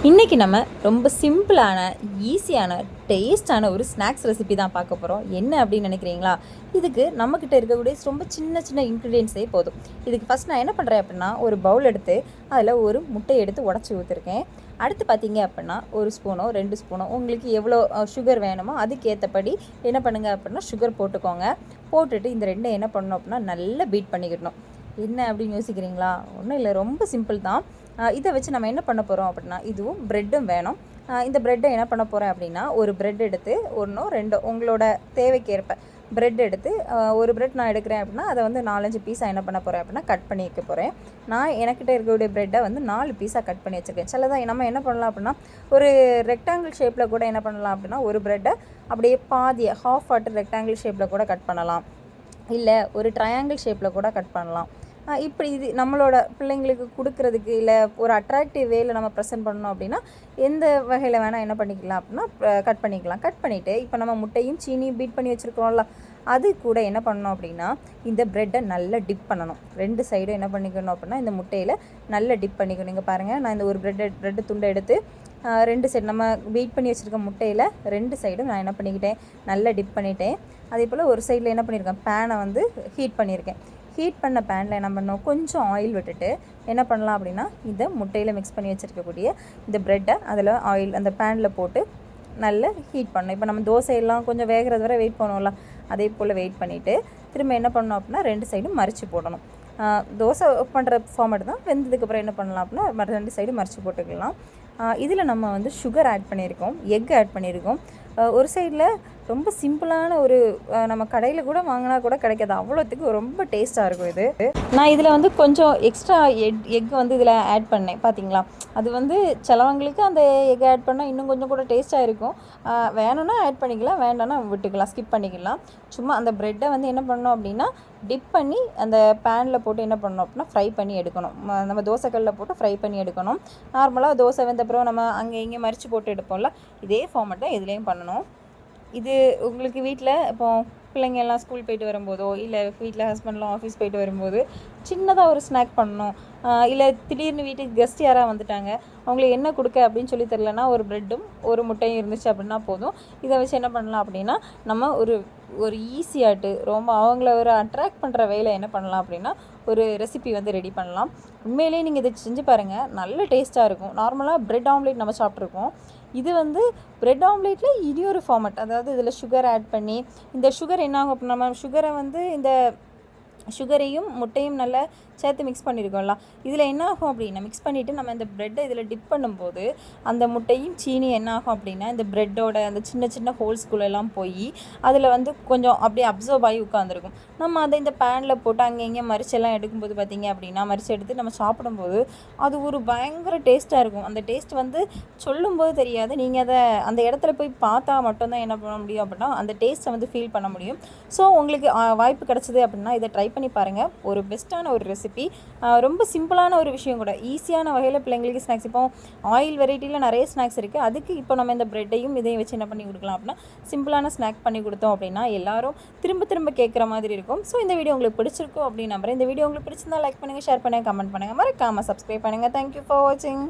இன்றைக்கி நம்ம ரொம்ப சிம்பிளான ஈஸியான டேஸ்டான ஒரு ஸ்நாக்ஸ் ரெசிபி தான் பார்க்க போகிறோம். என்ன அப்படின்னு நினைக்கிறீங்களா? இதுக்கு நம்மக்கிட்ட இருக்கக்கூடிய ரொம்ப சின்ன சின்ன இன்க்ரீடியன்ஸே போதும். இதுக்கு ஃபஸ்ட் நான் என்ன பண்ணுறேன் அப்படின்னா, ஒரு பவுல் எடுத்து அதில் ஒரு முட்டை எடுத்து உடச்சி ஊற்றிருக்கேன். அடுத்து பார்த்தீங்க அப்படின்னா, ஒரு ஸ்பூனோ 2 ஸ்பூனோ உங்களுக்கு எவ்வளோ சுகர் வேணுமோ அதுக்கேற்றபடி என்ன பண்ணுங்கள் அப்படின்னா சுகர் போட்டுக்கோங்க. போட்டுட்டு இந்த ரெண்டும் என்ன பண்ணணும் அப்படின்னா நல்லா பீட் பண்ணிக்கிடணும். என்ன அப்படின்னு யோசிக்கிறீங்களா? ஒன்றும் இல்லை, ரொம்ப சிம்பிள் தான். இதை வச்சு நம்ம என்ன பண்ண போகிறோம் அப்படின்னா, இதுவும் ப்ரெட்டும் வேணும். இந்த ப்ரெட்டை என்ன பண்ண போகிறேன் அப்படின்னா, ஒரு ப்ரெட் எடுத்து 1 2 உங்களோட தேவைக்கேற்ப ப்ரெட் எடுத்து ஒரு ப்ரெட் நான் எடுக்கிறேன் அப்படின்னா அதை வந்து 4-5 பீஸாக என்ன பண்ண போகிறேன் அப்படின்னா கட் பண்ணி வைக்க போகிறேன். நான் எனக்கிட்ட இருக்கக்கூடிய ப்ரெட்டை வந்து 4 பீஸாக கட் பண்ணி வச்சுருக்கேன். சிலதான் நம்ம என்ன பண்ணலாம் அப்படின்னா, ஒரு ரெக்டாங்கிள் ஷேப்பில் கூட என்ன பண்ணலாம் அப்படின்னா, ஒரு ப்ரெட்டை அப்படியே பாதியை ஹாஃப் வாட்டர் ரெக்டாங்கிள் ஷேப்பில் கூட கட் பண்ணலாம். இல்லை ஒரு ட்ரையாங்கிள் ஷேப்பில் கூட கட் பண்ணலாம். இப்படி இது நம்மளோட பிள்ளைங்களுக்கு கொடுக்குறதுக்கு இல்லை ஒரு அட்ராக்டிவ் வேல நம்ம ப்ரெசென்ட் பண்ணணும் அப்படின்னா எந்த வகையில் வேணால் என்ன பண்ணிக்கலாம் அப்படின்னா கட் பண்ணிக்கலாம். கட் பண்ணிவிட்டு இப்போ நம்ம முட்டையும் சீனியும் பீட் பண்ணி வச்சுருக்கோம்ல, அது கூட என்ன பண்ணணும் அப்படின்னா இந்த ப்ரெட்டை நல்லா டிப் பண்ணணும். 2 சைடும் என்ன பண்ணிக்கணும் அப்படின்னா இந்த முட்டையில் நல்லா டிப் பண்ணிக்கணும். நீங்கள் பாருங்கள், நான் இந்த ஒரு ப்ரெட்டு துண்டை எடுத்து 2 சைடு நம்ம பீட் பண்ணி வச்சுருக்க முட்டையில் 2 சைடும் நான் என்ன பண்ணிக்கிட்டேன், நல்லா டிப் பண்ணிட்டேன். அதே போல் ஒரு சைடில் என்ன பண்ணியிருக்கேன், பேனை வந்து ஹீட் பண்ணியிருக்கேன். ஹீட் பண்ண பேனில் என்ன பண்ணணும், கொஞ்சம் ஆயில் விட்டுட்டு என்ன பண்ணலாம் அப்படின்னா, இதை முட்டையில் மிக்ஸ் பண்ணி வச்சுருக்கக்கூடிய இந்த ப்ரெட்டை அதில் ஆயில் அந்த பேனில் போட்டு நல்லா ஹீட் பண்ணணும். இப்போ நம்ம தோசையெல்லாம் கொஞ்சம் வேகிறது வரை வெயிட் பண்ணுவோம்ல, அதே போல் வெயிட் பண்ணிவிட்டு திரும்ப என்ன பண்ணணும் அப்படின்னா 2 சைடும் மறித்து போடணும். தோசை பண்ணுற ஃபார்மேட் தான். வெந்ததுக்கப்புறம் என்ன பண்ணலாம் அப்படின்னா 2 சைடும் மறித்து போட்டுக்கலாம். இதில் நம்ம வந்து சுகர் ஆட் பண்ணியிருக்கோம், எக் ஆட் பண்ணியிருக்கோம். ஒரு சைடில் ரொம்ப சிம்பிளான ஒரு நம்ம கடையில் கூட வாங்கினா கூட கிடைக்காது, அவ்வளோத்துக்கு ரொம்ப டேஸ்ட்டாக இருக்கும் இது. நான் இதில் வந்து கொஞ்சம் எக்ஸ்ட்ரா எக் வந்து இதில் ஆட் பண்ணேன். பார்த்தீங்களா, அது வந்து சிலவங்களுக்கு அந்த எக் ஆட் பண்ணால் இன்னும் கொஞ்சம் கூட டேஸ்ட்டாக இருக்கும். வேணும்னா ஆட் பண்ணிக்கலாம், வேண்டாம்னா விட்டுக்கலாம், ஸ்கிப் பண்ணிக்கலாம். சும்மா அந்த ப்ரெட்டை வந்து என்ன பண்ணோம் அப்படின்னா டிப் பண்ணி அந்த பேனில் போட்டு என்ன பண்ணணும் அப்படின்னா ஃப்ரை பண்ணி எடுக்கணும். நம்ம தோசைக்கல்லில் போட்டு ஃப்ரை பண்ணி எடுக்கணும். நார்மலாக தோசை வெந்தப்புறம் நம்ம அங்கே இங்கே மறித்து போட்டு எடுப்போம்ல, இதே ஃபார்மேட்டை இதுலேயும் பண்ணணும். இது உங்களுக்கு வீட்டில் இப்போ பிள்ளைங்க எல்லாம் ஸ்கூல் போயிட்டு வரும்போதோ இல்லை வீட்டில் ஹஸ்பண்ட்லாம் ஆஃபீஸ் போயிட்டு வரும்போது சின்னதாக ஒரு ஸ்நாக் பண்ணணும், இல்லை திடீர்னு வீட்டுக்கு கெஸ்ட் யாராக வந்துட்டாங்க, அவங்களுக்கு என்ன கொடுக்க அப்படின்னு சொல்லி தெரிலனா ஒரு ப்ரெட்டும் ஒரு முட்டையும் இருந்துச்சு அப்படின்னா போதும். இதை வச்சு என்ன பண்ணலாம் அப்படின்னா நம்ம ஒரு ஈஸியாட்டு ரொம்ப அவங்கள ஒரு அட்ராக்ட் பண்ணுற வேலை என்ன பண்ணலாம் அப்படின்னா ஒரு ரெசிபி வந்து ரெடி பண்ணலாம். உண்மையிலேயே நீங்கள் இதை செஞ்சு பாருங்கள், நல்ல டேஸ்ட்டாக இருக்கும். நார்மலாக ப்ரெட் ஆம்லேட் நம்ம சாப்பிட்ருக்கோம், இது வந்து ப்ரெட் ஆம்லேட்டில் இனியொரு ஃபார்மேட். அதாவது இதில் சுகர் ஆட் பண்ணி இந்த சுகர் என்ன ஆகும் அப்படின்னா, நம்ம சுகரை வந்து இந்த சுகரையும் முட்டையும் நல்லா சேர்த்து மிக்ஸ் பண்ணியிருக்கோம்ல, இதில் என்ன ஆகும் அப்படின்னா மிக்ஸ் பண்ணிவிட்டு நம்ம இந்த ப்ரெட்டை இதில் டிப் பண்ணும்போது அந்த முட்டையும் சீனி என்ன ஆகும் அப்படின்னா இந்த ப்ரெட்டோட அந்த சின்ன சின்ன ஹோல்ஸ்குள்ளெல்லாம் போய் அதில் வந்து கொஞ்சம் அப்படியே அப்சர்வ் ஆகி உட்காந்துருக்கும். நம்ம அதை இந்த பேனில் போட்டு அங்கே இங்கே மரிச்செல்லாம் எடுக்கும்போது பார்த்திங்க அப்படின்னா மரிச்சு எடுத்து நம்ம சாப்பிடும்போது அது ஒரு பயங்கர டேஸ்ட்டாக இருக்கும். அந்த டேஸ்ட் வந்து சொல்லும்போது தெரியாது, நீங்கள் அதை அந்த இடத்துல போய் பார்த்தா மட்டும்தான் என்ன பண்ண முடியும் அப்படின்னா அந்த டேஸ்ட்டை வந்து ஃபீல் பண்ண முடியும். ஸோ உங்களுக்கு வாய்ப்பு கிடச்சிது அப்படின்னா இதை ட்ரை பண்ணி பாருங்கள். ஒரு பெஸ்ட்டான ஒரு ரெசிபி, ரொம்ப சிம்பிளான ஒரு விஷயம் கூட, ஈஸியான வகையில் பிள்ளைங்களுக்கு ஸ்நாக்ஸ். இப்போ ஆயில் வெரைட்டியில் நிறைய ஸ்நாக்ஸ் இருக்குது, அதுக்கு இப்போ நம்ம இந்த ப்ரெட்டையும் இதையும் வச்சு என்ன பண்ணி கொடுக்கலாம் அப்படின்னா சிம்பிளான ஸ்நாக் பண்ணி கொடுத்தோம் அப்படின்னா எல்லாரும் திரும்ப திரும்ப கேட்குற மாதிரி இருக்கும். ஸோ இந்த வீடியோ உங்களுக்கு பிடிச்சிருக்கும் அப்படின்னு நம்புறேன். இந்த வீடியோ உங்களுக்கு பிடிச்சிருந்தா லைக் பண்ணுங்கள், ஷேர் பண்ணுங்கள், கமெண்ட் பண்ணுங்கள், மறக்காமல் சப்ஸ்கிரைப் பண்ணுங்கள். தேங்க்யூ ஃபார் வாட்சிங்.